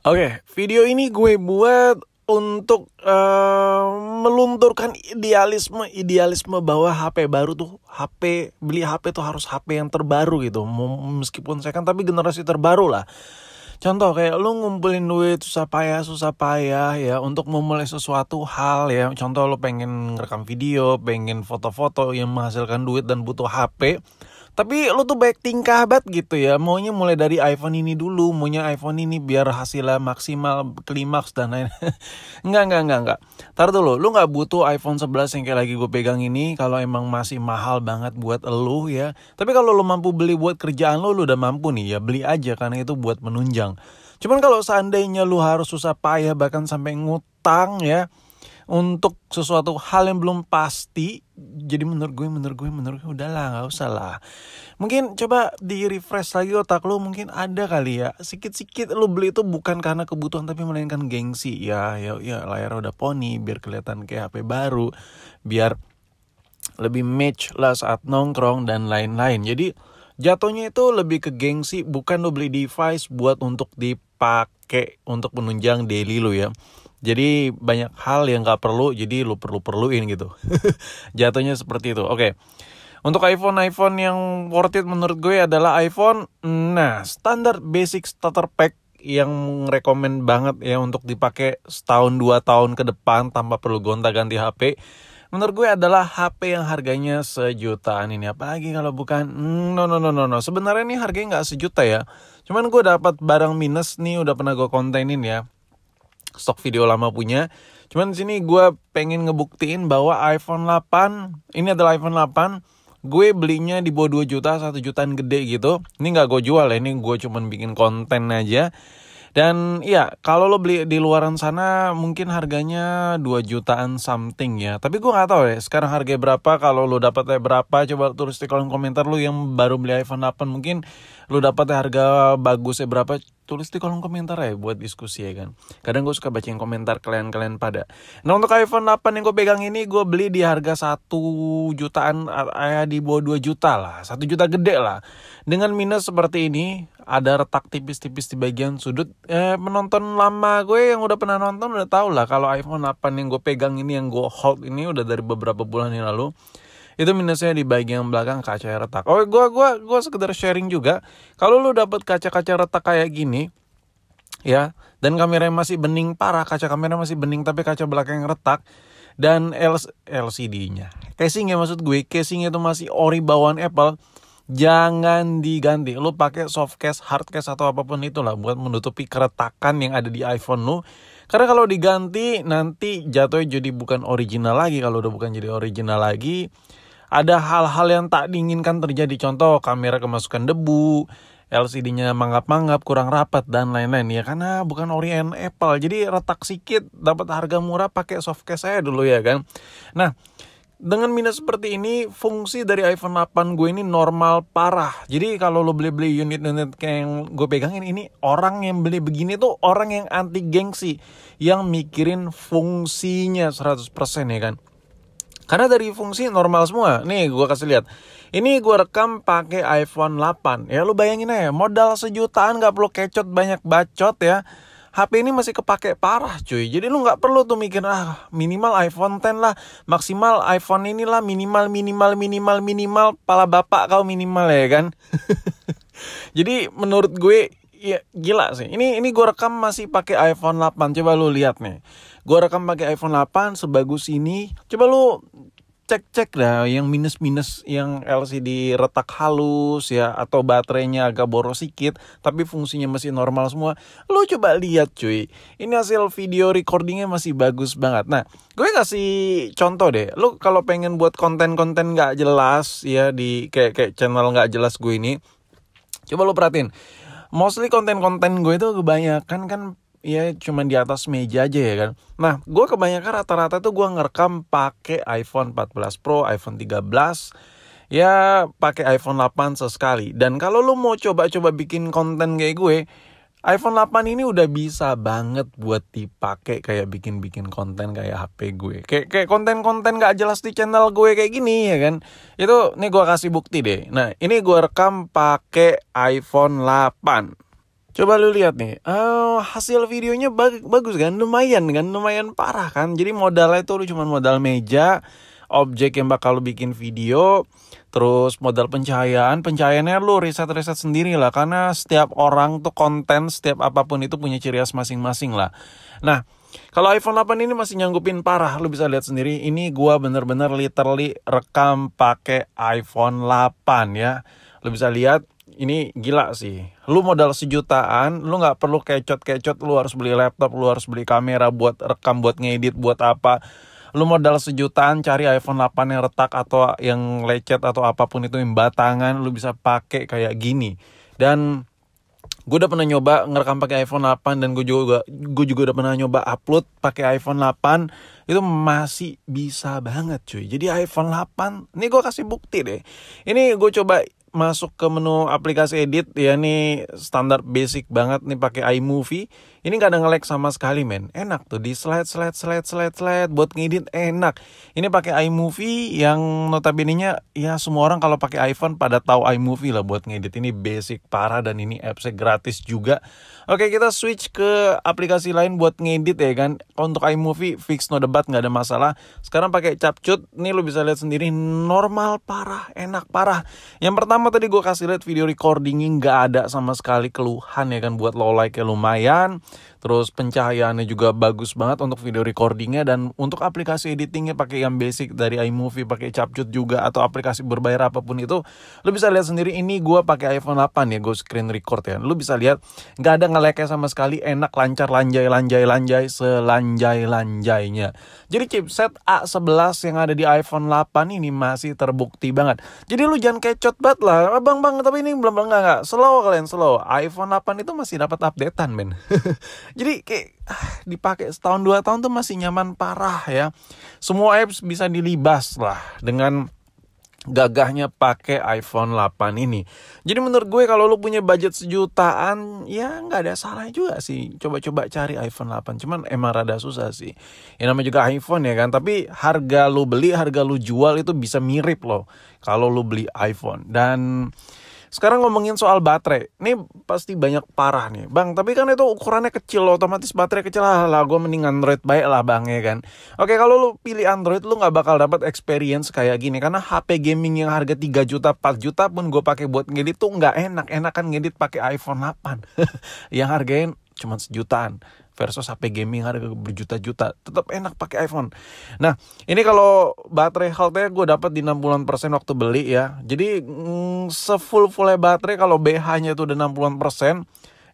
Oke, video ini gue buat untuk melunturkan idealisme bahwa HP baru tuh beli HP tuh harus HP yang terbaru gitu. Meskipun second tapi generasi terbaru lah. Contoh kayak lu ngumpulin duit susah payah ya untuk memulai sesuatu hal ya. Contoh lu pengen ngerekam video, pengen foto-foto yang menghasilkan duit dan butuh HP. Tapi lu tuh baik tingkah banget gitu ya. Maunya mulai dari iPhone ini dulu, maunya iPhone ini biar hasilnya maksimal, klimaks dan lain. Enggak. Ntar dulu, lu gak butuh iPhone 11 yang kayak lagi gue pegang ini kalau emang masih mahal banget buat elu ya. Tapi kalau lu mampu beli buat kerjaan lu udah mampu nih ya, beli aja karena itu buat menunjang. Cuman kalau seandainya lu harus susah payah bahkan sampai ngutang ya untuk sesuatu hal yang belum pasti, jadi menurut gue udahlah, gak usah lah. Mungkin coba di refresh lagi otak lu, mungkin ada kali ya sikit-sikit lu beli itu bukan karena kebutuhan tapi melainkan gengsi. Ya layar udah poni biar kelihatan kayak HP baru, biar lebih match lah saat nongkrong dan lain-lain. Jadi jatuhnya itu lebih ke gengsi, bukan lu beli device buat untuk dipakai untuk menunjang daily lu ya. Jadi banyak hal yang gak perlu, jadi lu perluin gitu. Jatuhnya seperti itu. Oke. Untuk iPhone yang worth it menurut gue adalah iPhone. Nah, standar basic starter pack yang rekomen banget ya untuk dipakai setahun 2 tahun ke depan tanpa perlu gonta-ganti HP. Menurut gue adalah HP yang harganya sejutaan ini. Apalagi kalau bukan no. Sebenarnya ini harganya gak sejuta ya. Cuman gue dapat barang minus nih, udah pernah gue kontenin ya. Stok video lama punya. Cuman di sini gue pengen ngebuktiin bahwa iPhone 8 ini adalah iPhone 8. Gue belinya di bawah 2 juta, 1 jutaan gede gitu. Ini gak gue jual ya, ini gue cuman bikin konten aja. Dan iya, kalau lo beli di luaran sana mungkin harganya 2 jutaan something ya. Tapi gue gak tahu ya sekarang harganya berapa. Kalau lo dapatnya berapa, coba tulis di kolom komentar lo yang baru beli iPhone 8. Mungkin lo dapatnya harga bagusnya berapa, tulis di kolom komentar ya buat diskusi ya kan. Kadang gue suka bacain komentar kalian pada. Nah untuk iPhone 8 yang gue pegang ini, gue beli di harga 1 jutaan, di bawah 2 juta lah. 1 juta gede lah. Dengan minus seperti ini, ada retak tipis-tipis di bagian sudut. Penonton lama gue yang udah pernah nonton udah tau lah kalau iPhone 8 yang gue pegang ini, yang gue hold ini udah dari beberapa bulan yang lalu. Itu minusnya di bagian belakang kaca retak. Oh, gue sekedar sharing juga. Kalau lu dapet kaca-kaca retak kayak gini, ya, dan kameranya masih bening parah, kaca kamera masih bening tapi kaca belakang retak, dan LCD-nya, casingnya maksud gue, casingnya itu masih ori bawaan Apple. Jangan diganti, lu pakai soft case, hard case atau apapun itulah buat menutupi keretakan yang ada di iPhone lu. Karena kalau diganti nanti jatuhnya jadi bukan original lagi. Kalau udah bukan jadi original lagi, ada hal-hal yang tak diinginkan terjadi. Contoh kamera kemasukan debu, LCD-nya mangap-mangap, kurang rapat dan lain-lain ya, karena bukan ori Apple. Jadi retak sikit, dapat harga murah, pakai soft case saya dulu ya kan. Nah, dengan minus seperti ini, fungsi dari iPhone 8 gue ini normal parah. Jadi kalau lo beli unit-unit kayak yang gue pegangin ini, orang yang beli begini tuh orang yang anti gengsi, yang mikirin fungsinya 100% ya kan. Karena dari fungsi normal semua. Nih gue kasih lihat. Ini gue rekam pakai iPhone 8. Ya lu bayangin aja, modal sejutaan gak perlu kecot banyak bacot ya. HP ini masih kepake parah cuy. Jadi lu gak perlu tuh mikir minimal iPhone 10 lah, maksimal iPhone inilah, minimal pala bapak kau minimal ya kan. Jadi menurut gue ya gila sih. Ini gue rekam masih pakai iPhone 8. Coba lu lihat nih. Gue rekam pakai iPhone 8 sebagus ini. Coba lu cek dah yang minus yang LCD retak halus ya, atau baterainya agak boros sedikit tapi fungsinya masih normal semua. Lu coba lihat cuy, ini hasil video recordingnya masih bagus banget. Nah gue kasih contoh deh, lu kalau pengen buat konten-konten gak jelas ya di kayak channel gak jelas gue ini, coba lu perhatiin, mostly konten-konten gue itu kebanyakan kan ya cuma di atas meja aja ya kan. Nah gue kebanyakan rata-rata tuh gue ngerekam pakai iPhone 14 Pro, iPhone 13, ya pakai iPhone 8 sesekali. Dan kalau lu mau coba-coba bikin konten kayak gue, iPhone 8 ini udah bisa banget buat dipakai kayak bikin konten kayak HP gue. Kayak konten-konten gak jelas di channel gue kayak gini ya kan. Nih gue kasih bukti deh. Nah ini gue rekam pakai iPhone 8. Coba lu lihat nih, hasil videonya bagus kan, lumayan parah kan. Jadi modalnya itu lu cuma modal meja, objek yang bakal lu bikin video, terus modal pencahayaannya lu riset sendiri lah. Karena setiap orang tuh konten, setiap apapun itu punya ciri khas masing-masing lah. Nah, kalau iPhone 8 ini masih nyanggupin parah, lu bisa lihat sendiri. Ini gua bener-bener literally rekam pakai iPhone 8 ya. Lu bisa lihat, ini gila sih. Lu modal sejutaan, lu nggak perlu kecot-kecot, lu harus beli laptop, lu harus beli kamera buat rekam, buat ngedit, buat apa. Lu modal sejutaan cari iPhone 8 yang retak atau yang lecet atau apapun itu yang batangan, lu bisa pakai kayak gini. Dan gue udah pernah nyoba ngerekam pakai iPhone 8 dan gue juga udah pernah nyoba upload pakai iPhone 8, itu masih bisa banget cuy. Jadi iPhone 8, ini gue kasih bukti deh. Ini gue coba masuk ke menu aplikasi edit ya, nih standar basic banget nih pakai iMovie. Ini gak ada nge-lag sama sekali men. Enak tuh di slide buat ngedit enak. Ini pakai iMovie yang notabene-nya ya semua orang kalau pakai iPhone pada tahu iMovie lah buat ngedit. Ini basic parah dan ini apps-nya gratis juga. Oke, kita switch ke aplikasi lain buat ngedit ya kan. Untuk iMovie fix no debat, gak ada masalah. Sekarang pakai Capcut. Nih lu bisa lihat sendiri, normal parah, enak parah. Yang pertama tadi gue kasih lihat video recordingnya gak ada sama sekali keluhan ya kan. Buat low light-nya lumayan. Terus pencahayaannya juga bagus banget untuk video recordingnya. Dan untuk aplikasi editingnya pakai yang basic dari iMovie, pakai Capcut juga, atau aplikasi berbayar apapun itu. Lu bisa lihat sendiri, ini gue pakai iPhone 8 ya, gue screen record ya. Lu bisa lihat gak ada nge-lag-nya sama sekali, enak, lancar, lanjai selanjai-lanjainya. Jadi chipset A11 yang ada di iPhone 8 ini masih terbukti banget. Jadi lu jangan kecot banget lah, bang, tapi ini belum enggak. Slow kalian, slow. iPhone 8 itu masih dapat updatean men. Jadi kayak dipakai setahun 2 tahun tuh masih nyaman parah ya. Semua apps bisa dilibas lah dengan gagahnya pakai iPhone 8 ini. Jadi menurut gue kalau lu punya budget sejutaan, ya nggak ada salahnya juga sih coba-coba cari iPhone 8. Cuman emang rada susah sih. Yang namanya juga iPhone ya kan. Tapi harga lu beli, harga lu jual itu bisa mirip loh kalau lu beli iPhone. Dan sekarang ngomongin soal baterai, ini pasti banyak parah nih, bang. Tapi kan itu ukurannya kecil, otomatis baterai kecil lah. Gue mending Android baik lah bang ya kan. Oke, kalau lu pilih Android, lu nggak bakal dapat experience kayak gini. Karena HP gaming yang harga 3 juta, 4 juta pun gue pakai buat ngedit tuh nggak enak. Enakan ngedit pakai iPhone 8 yang harganya cuma sejutaan. Versus HP gaming harga berjuta-juta, tetap enak pakai iPhone. Nah, ini kalau baterai health-nya gue dapat di 60% waktu beli ya. Jadi sefull-fullnya baterai kalau BH-nya itu udah 60%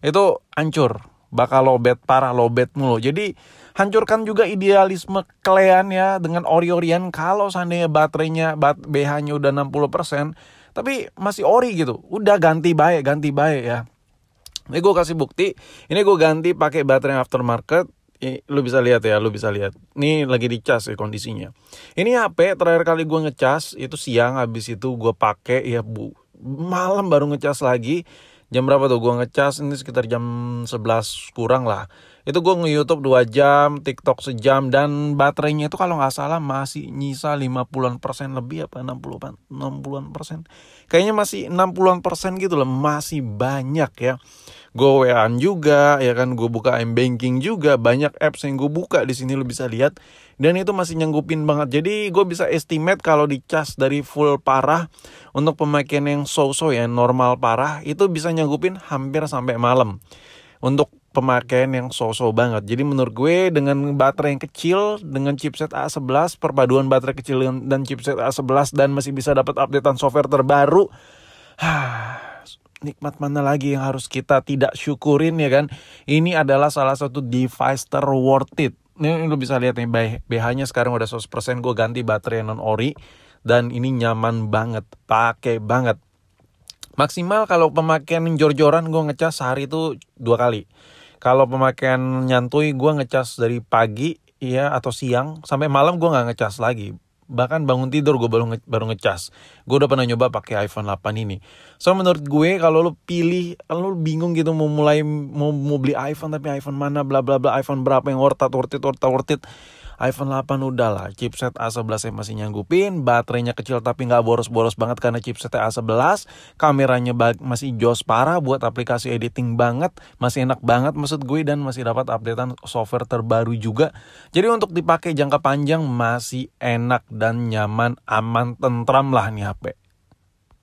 itu hancur. Bakal lowbat parah, lowbat mulu. Jadi hancurkan juga idealisme kalian ya dengan ori-orian kalau seandainya baterainya BH-nya udah 60%, tapi masih ori gitu. Udah ganti baik ya. Ini gue kasih bukti. Ini gue ganti pakai baterai aftermarket. Lu bisa lihat ya, Ini lagi dicas ya kondisinya. Ini HP terakhir kali gue ngecas itu siang, habis itu gue pakai ya malam baru ngecas lagi. Jam berapa tuh gue ngecas? Ini sekitar jam 11 kurang lah. Itu gue nge-YouTube 2 jam, TikTok sejam, dan baterainya itu kalau nggak salah masih nyisa 50% lebih apa 60%. Kayaknya masih 60% gitu loh, masih banyak ya. Gue WA-an juga ya kan, gue buka M-Banking juga, banyak apps yang gue buka di sini lu bisa lihat, dan itu masih nyanggupin banget. Jadi gue bisa estimate kalau dicas dari full parah untuk pemakaian yang so-so ya, normal parah, itu bisa nyanggupin hampir sampai malam untuk pemakaian yang so-so banget. Jadi menurut gue dengan baterai yang kecil, dengan chipset A11, perpaduan baterai kecil dan chipset A11, dan masih bisa dapat updatean software terbaru, nikmat mana lagi yang harus kita tidak syukurin ya kan. Ini adalah salah satu device worth it. Ini lu bisa lihat nih, BH-nya sekarang udah 100%, gue ganti baterai non ori, dan ini nyaman banget, pakai banget. Maksimal kalau pemakaian jor-joran gue ngecas sehari itu 2 kali. Kalau pemakaian nyantui gue ngecas dari pagi ya atau siang sampai malam, gue nggak ngecas lagi. Bahkan bangun tidur gue baru ngecas. Gue udah pernah nyoba pakai iPhone 8 ini. So menurut gue kalau lo pilih, kalau lo bingung gitu mau beli iPhone tapi iPhone mana bla bla bla, iPhone berapa yang worth it, iPhone 8 udah lah. Chipset A11 yang masih nyanggupin, baterainya kecil tapi nggak boros-boros banget karena chipsetnya A11, kameranya masih jos parah buat aplikasi editing banget, masih enak banget maksud gue, dan masih dapat updatean software terbaru juga. Jadi untuk dipakai jangka panjang masih enak dan nyaman, aman, tentram lah nih HP.